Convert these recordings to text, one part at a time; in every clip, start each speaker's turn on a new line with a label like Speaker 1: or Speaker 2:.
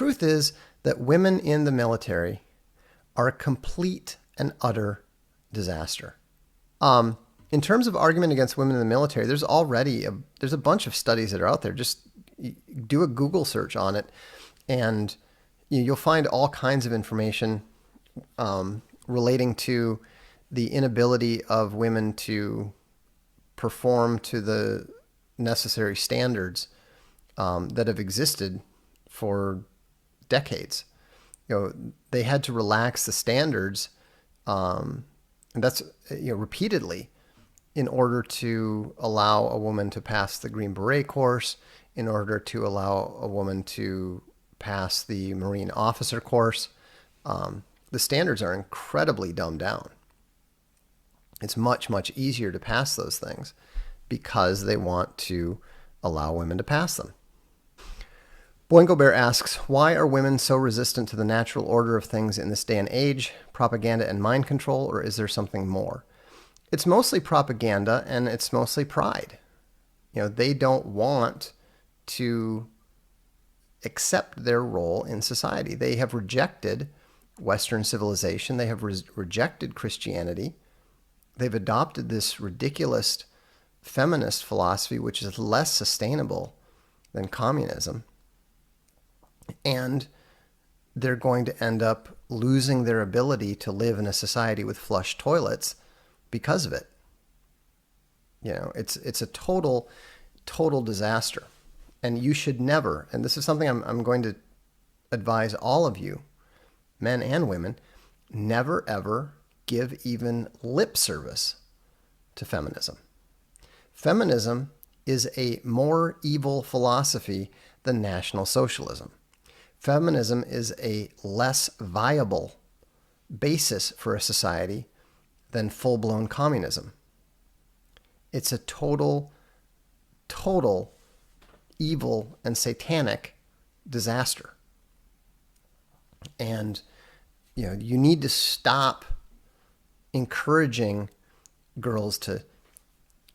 Speaker 1: truth is that women in the military are a complete and utter disaster. In terms of argument against women in the military, there's a bunch of studies that are out there. Just do a Google search on it, and you'll find all kinds of information relating to the inability of women to perform to the necessary standards that have existed for decades. They had to relax the standards, and that's repeatedly, in order to allow a woman to pass the Green Beret course, in order to allow a woman to pass the Marine officer course. The standards are incredibly dumbed down. It's much, much easier to pass those things because they want to allow women to pass them. Boingo Bear asks, why are women so resistant to the natural order of things in this day and age? Propaganda and mind control, or is there something more? It's mostly propaganda, and it's mostly pride. They don't want to accept their role in society. They have rejected Western civilization. They have rejected Christianity. They've adopted this ridiculous feminist philosophy, which is less sustainable than communism. And they're going to end up losing their ability to live in a society with flush toilets because of it. It's a total disaster. And you should never, and this is something I'm going to advise all of you, men and women, never ever give even lip service to feminism. Feminism is a more evil philosophy than National Socialism. Feminism is a less viable basis for a society than full-blown communism. It's a total evil and satanic disaster. And you need to stop encouraging girls to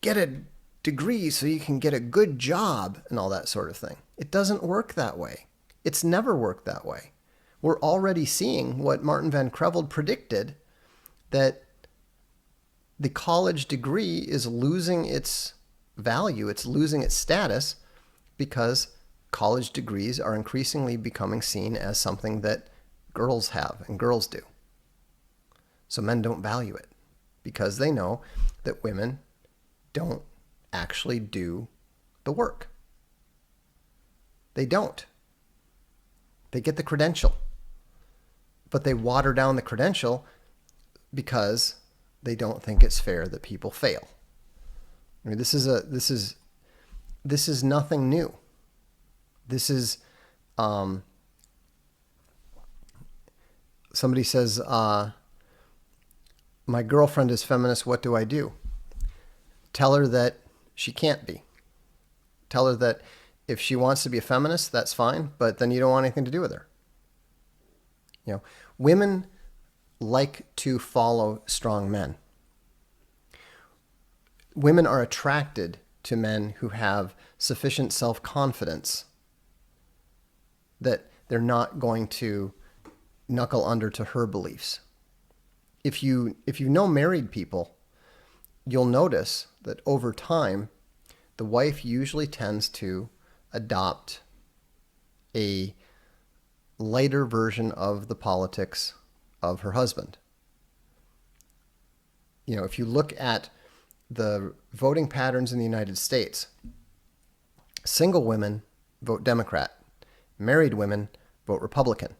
Speaker 1: get a degree so you can get a good job and all that sort of thing. It doesn't work that way. It's never worked that way. We're already seeing what Martin Van Creveld predicted, that the college degree is losing its value, it's losing its status, because college degrees are increasingly becoming seen as something that girls have and girls do. So men don't value it because they know that women don't actually do the work. They don't. They get the credential, but they water down the credential because they don't think it's fair that people fail. I mean, this is nothing new. This is, somebody says, my girlfriend is feminist, what do I do? Tell her that she can't be. Tell her that if she wants to be a feminist, that's fine, but then you don't want anything to do with her. Women like to follow strong men. Women are attracted to men who have sufficient self-confidence that they're not going to knuckle under to her beliefs. If you know married people, you'll notice that over time, the wife usually tends to adopt a lighter version of the politics of her husband. If you look at the voting patterns in the United States, single women vote Democrat, married women vote Republican.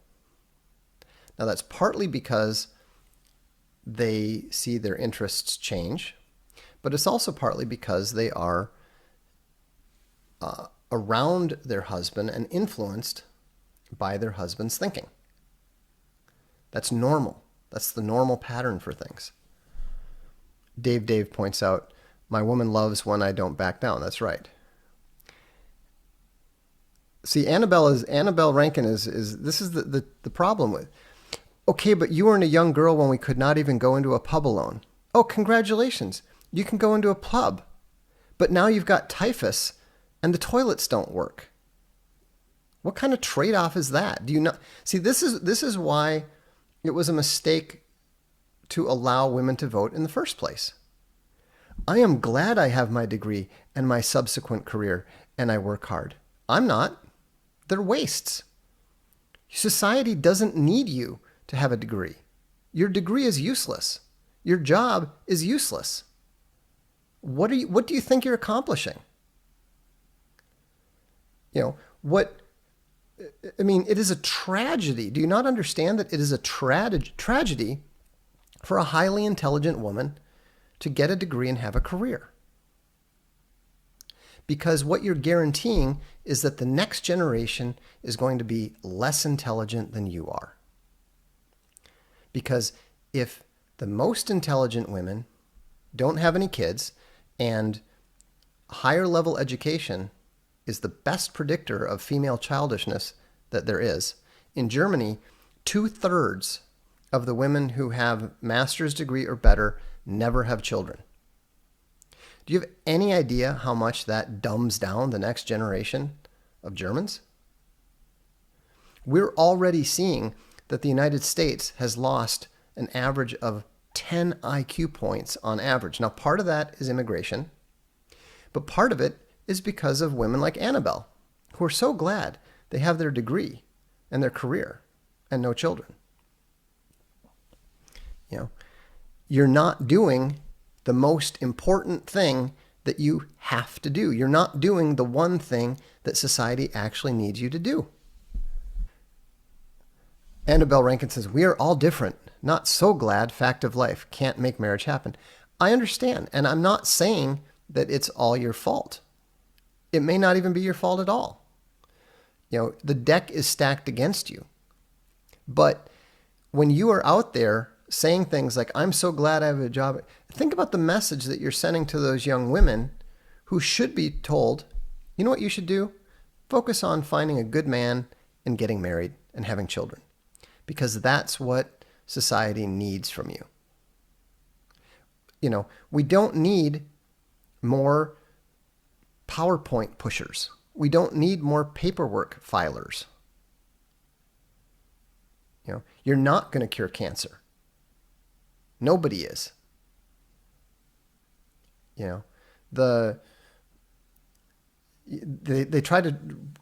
Speaker 1: Now that's partly because they see their interests change, but it's also partly because they are around their husband and influenced by their husband's thinking. That's normal. That's the normal pattern for things. Dave points out, my woman loves when I don't back down. That's right. See, Annabelle Rankin is this is the problem with, okay, but you weren't a young girl when we could not even go into a pub alone. Oh, congratulations. You can go into a pub. But now you've got typhus and the toilets don't work. What kind of trade-off is that? Do you not see? This is why it was a mistake to allow women to vote in the first place. I am glad I have my degree and my subsequent career, and I work hard. I'm not. They're wastes. Society doesn't need you to have a degree. Your degree is useless. Your job is useless. What do you think you're accomplishing? It is a tragedy. Do you not understand that it is a tragedy for a highly intelligent woman to get a degree and have a career? Because what you're guaranteeing is that the next generation is going to be less intelligent than you are. Because if the most intelligent women don't have any kids, and higher level education is the best predictor of female childishness that there is, in Germany, 2/3 of the women who have master's degree or better never have children. Do you have any idea how much that dumbs down the next generation of Germans? We're already seeing that the United States has lost an average of 10 IQ points on average. Now, part of that is immigration, but part of it is because of women like Annabelle, who are so glad they have their degree and their career and no children. You're not doing the most important thing that you have to do. You're not doing the one thing that society actually needs you to do. Annabelle Rankin says, we are all different. Not so glad, fact of life. Can't make marriage happen. I understand, and I'm not saying that it's all your fault. It may not even be your fault at all. The deck is stacked against you. But when you are out there saying things like, I'm so glad I have a job, think about the message that you're sending to those young women who should be told, you know what you should do? Focus on finding a good man and getting married and having children. Because that's what society needs from you. We don't need more PowerPoint pushers. We don't need more paperwork filers. You're not going to cure cancer. Nobody is. They try to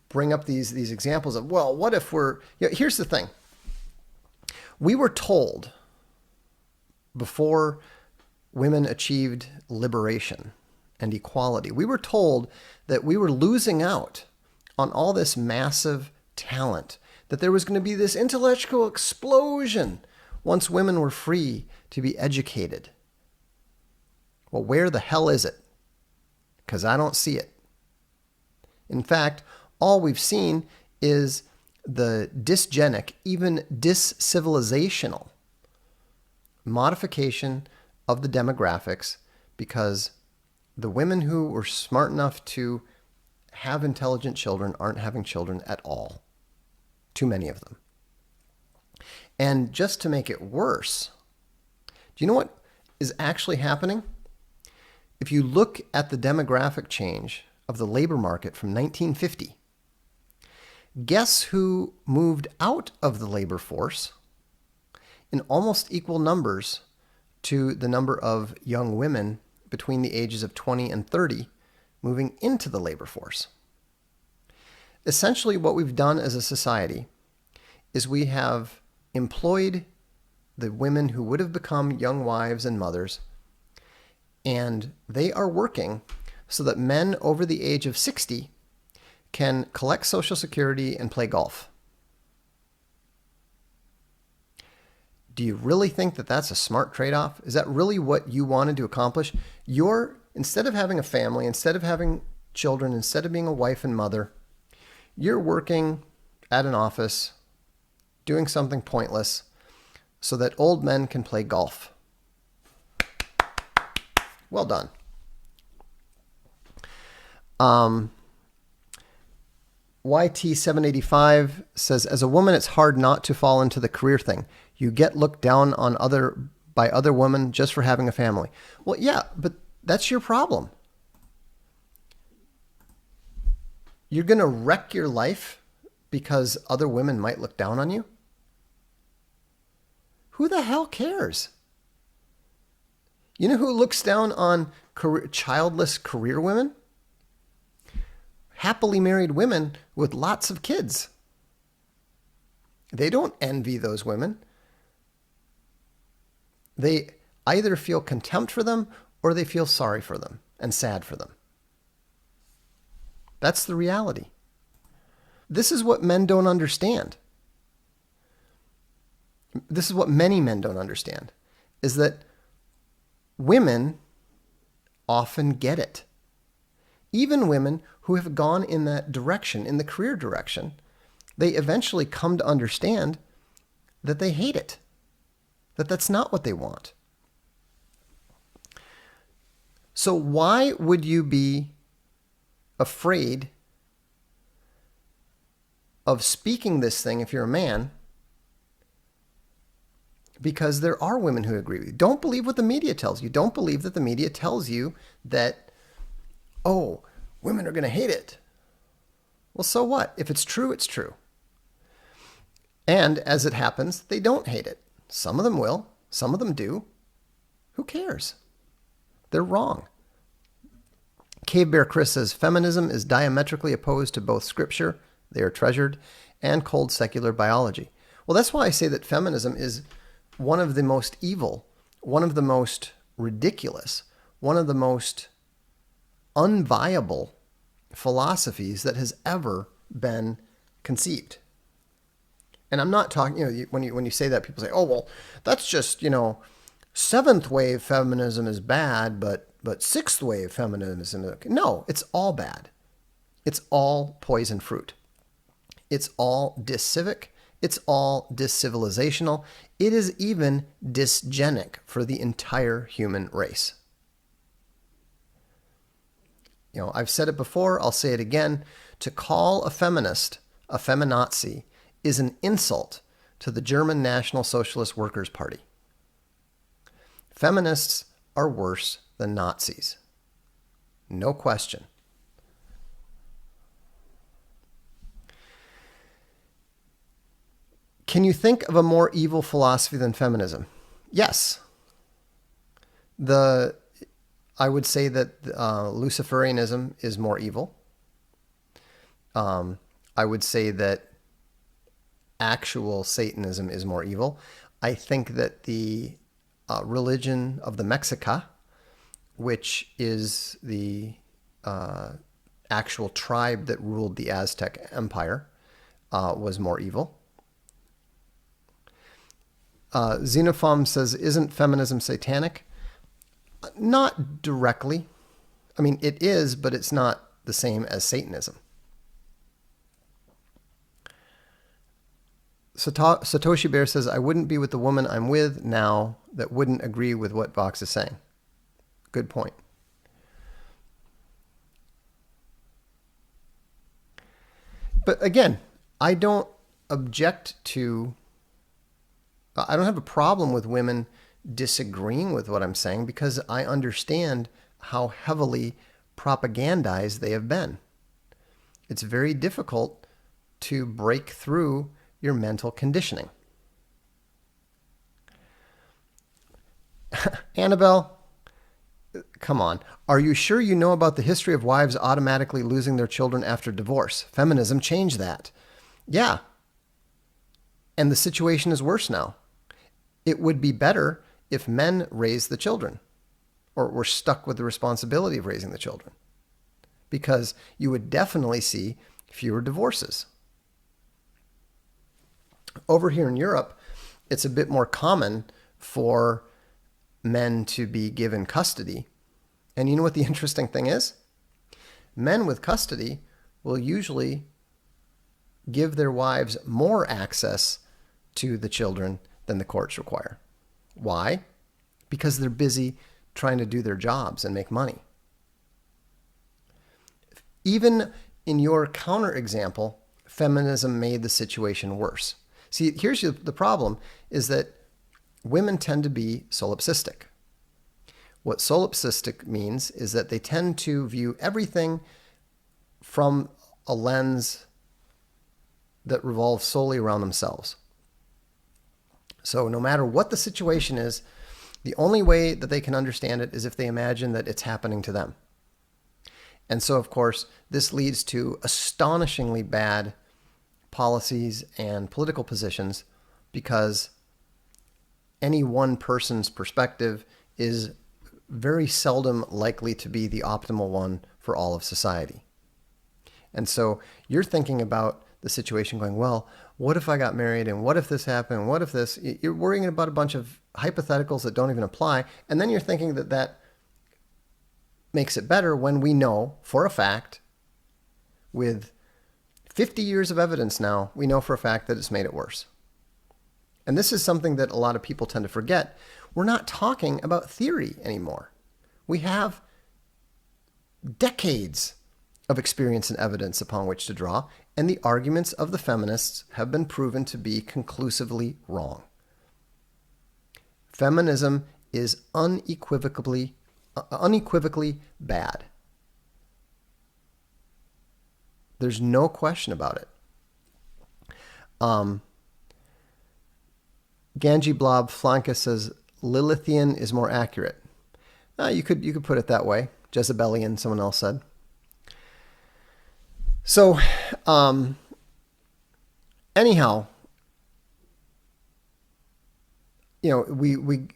Speaker 1: bring up these examples of, well, what if we're, here's the thing. We were told before women achieved liberation and equality, we were told that we were losing out on all this massive talent, that there was going to be this intellectual explosion once women were free to be educated. Well, where the hell is it? Because I don't see it. In fact, all we've seen is the dysgenic, even dis-civilizational modification of the demographics, because the women who were smart enough to have intelligent children aren't having children at all. Too many of them. And just to make it worse, do you know what is actually happening? If you look at the demographic change of the labor market from 1950, guess who moved out of the labor force in almost equal numbers to the number of young women between the ages of 20 and 30 moving into the labor force? Essentially, what we've done as a society is we have employed the women who would have become young wives and mothers, and they are working so that men over the age of 60 can collect Social Security and play golf. Do you really think that that's a smart trade-off? Is that really what you wanted to accomplish? Instead of having a family, instead of having children, instead of being a wife and mother, you're working at an office, doing something pointless, so that old men can play golf. Well done. YT785 says, as a woman, it's hard not to fall into the career thing. You get looked down on by other women just for having a family. Well, yeah, but that's your problem. You're going to wreck your life because other women might look down on you? Who the hell cares? You know who looks down on childless career women? Happily married women with lots of kids. They don't envy those women. They either feel contempt for them or they feel sorry for them and sad for them. That's the reality. This is what men don't understand. This is what many men don't understand, is that women often get it. Even women who have gone in that direction, in the career direction, they eventually come to understand that they hate it, that that's not what they want. So why would you be afraid of speaking this thing if you're a man? Because there are women who agree with you. Don't believe what the media tells you. Don't believe that the media tells you that, oh, women are going to hate it. Well, so what? If it's true, it's true. And as it happens, they don't hate it. Some of them will. Some of them do. Who cares? They're wrong. Cave Bear Chris says, feminism is diametrically opposed to both scripture, they are treasured, and cold secular biology. Well, that's why I say that feminism is one of the most evil, one of the most ridiculous, one of the most unviable philosophies that has ever been conceived. And I'm not talking, when you say that, people say, oh, well, that's just, seventh wave feminism is bad, but sixth wave feminism is... No, it's all bad. It's all poison fruit. It's all discivic. It's all discivilizational. It is even dysgenic for the entire human race. I've said it before, I'll say it again. To call a feminist a feminazi is an insult to the German National Socialist Workers' Party. Feminists are worse than Nazis. No question. Can you think of a more evil philosophy than feminism? Yes. I would say that Luciferianism is more evil. I would say that actual Satanism is more evil. I think that the religion of the Mexica, which is the actual tribe that ruled the Aztec Empire, was more evil. Xenophom says, isn't feminism satanic? Not directly. I mean, it is, but it's not the same as Satanism. Satoshi Bear says, I wouldn't be with the woman I'm with now that wouldn't agree with what Vox is saying. Good point. But again, I don't have a problem with women disagreeing with what I'm saying because I understand how heavily propagandized they have been. It's very difficult to break through your mental conditioning. Annabelle, come on. Are you sure you know about the history of wives automatically losing their children after divorce? Feminism changed that. Yeah. And the situation is worse now. It would be better if men raised the children or were stuck with the responsibility of raising the children, because you would definitely see fewer divorces. Over here in Europe, it's a bit more common for men to be given custody. And you know what the interesting thing is? Men with custody will usually give their wives more access to the children than the courts require. Why? Because they're busy trying to do their jobs and make money. Even in your counterexample, feminism made the situation worse. See, here's the problem, is that women tend to be solipsistic. What solipsistic means is that they tend to view everything from a lens that revolve solely around themselves. So no matter what the situation is, the only way that they can understand it is if they imagine that it's happening to them. And so, of course, this leads to astonishingly bad policies and political positions because any one person's perspective is very seldom likely to be the optimal one for all of society. And so you're thinking about the situation going, well, what if I got married and what if this happened? What if this? You're worrying about a bunch of hypotheticals that don't even apply. And then you're thinking that that makes it better when we know for a fact, with 50 years of evidence now, we know for a fact that it's made it worse. And this is something that a lot of people tend to forget. We're not talking about theory anymore. We have decades of experience and evidence upon which to draw, and the arguments of the feminists have been proven to be conclusively wrong. Feminism is unequivocally bad. There's no question about it. Ganji Blob Flanka says Lilithian is more accurate. You could put it that way. Jezebelian, someone else said. So, anyhow, we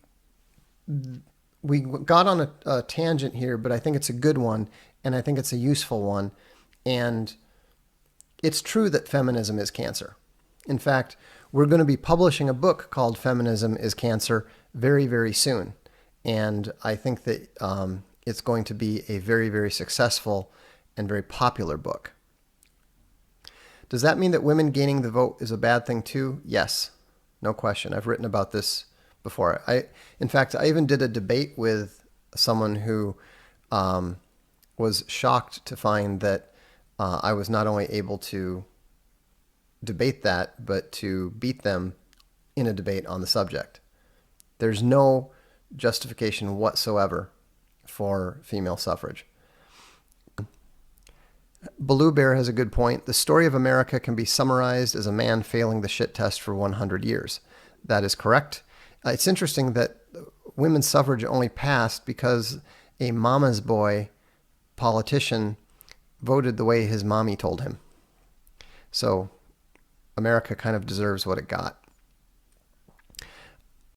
Speaker 1: got on a tangent here, but I think it's a good one, and I think it's a useful one. And it's true that feminism is cancer. In fact, we're going to be publishing a book called Feminism is Cancer very, very soon. And I think that it's going to be a very, very successful and very popular book. Does that mean that women gaining the vote is a bad thing too? Yes, no question. I've written about this before. In fact, I even did a debate with someone who was shocked to find that I was not only able to debate that, but to beat them in a debate on the subject. There's no justification whatsoever for female suffrage. Baloo Bear has a good point. The story of America can be summarized as a man failing the shit test for 100 years. That is correct. It's interesting that women's suffrage only passed because a mama's boy politician voted the way his mommy told him. So America kind of deserves what it got.